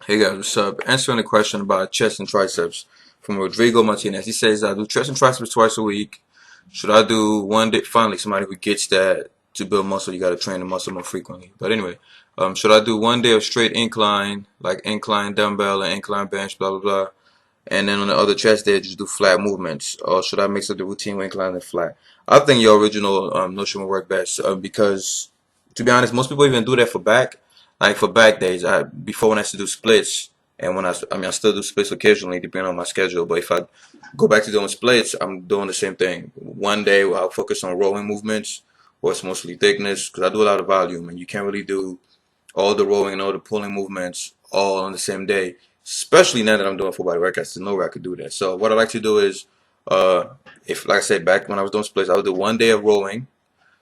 Hey guys, what's up? Answering the question about chest and triceps from Rodrigo Martinez. He says, I do chest and triceps twice a week. Should I do one day? Finally, somebody who gets that to build muscle, you got to train the muscle more frequently. But anyway, should I do one day of straight incline, like incline dumbbell and incline bench, blah, blah, blah. And then on the other chest day, just do flat movements? Or should I mix up the routine with incline and flat? I think your original notion will work best because, to be honest, most people even do that for back. Like for back days, before when I used to do splits, and I still do splits occasionally depending on my schedule. But if I go back to doing splits, I'm doing the same thing. One day I'll focus on rowing movements, or it's mostly thickness, because I do a lot of volume, and you can't really do all the rowing and all the pulling movements all on the same day. Especially now that I'm doing full body workouts, there's no way I could do that. So what I like to do is, uh, if like I said back when I was doing splits, I would do one day of rowing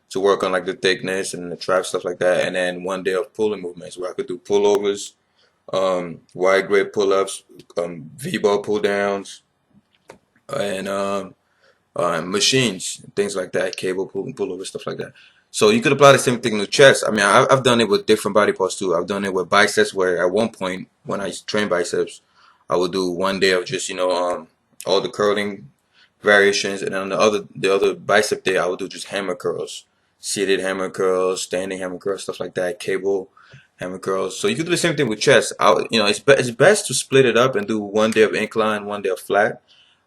to work on like the thickness and the trap stuff like that, and then one day of pulling movements where I could do pullovers, wide grip pull-ups, V-bar pull downs, and machines, things like that, cable pullover, stuff like that. So you could apply the same thing to chest. I mean, I've done it with different body parts too. I've done it with biceps, where at one point when I train biceps, I would do one day of just all the curling variations, and then the other bicep day I would do just hammer curls, seated hammer curls, standing hammer curls, stuff like that, cable hammer curls. So you could do the same thing with chest. It's best to split it up and do one day of incline, one day of flat.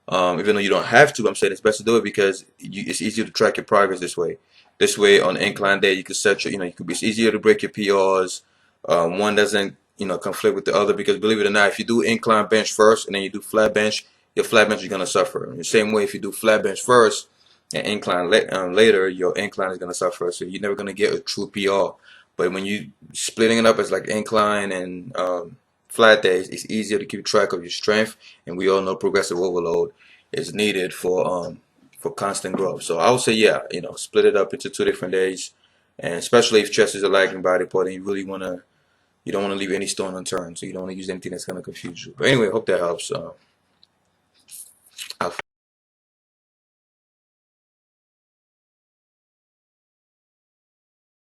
Even though you don't have to, I'm saying it's best to do it because it's easier to track your progress this way. This way, on the incline day, you can set it's easier to break your PRs. One doesn't, conflict with the other because believe it or not, if you do incline bench first and then you do flat bench, your flat bench is gonna suffer. In the same way, if you do flat bench first and incline later, your incline is gonna suffer. So you're never gonna get a true PR. But when you splitting it up as like incline and flat days, it's easier to keep track of your strength, and we all know progressive overload is needed for constant growth. So I would say, yeah, split it up into 2 different days, and especially if chest is a lagging body part, and you don't want to leave any stone unturned, so you don't want to use anything that's gonna confuse you. But anyway, hope that helps.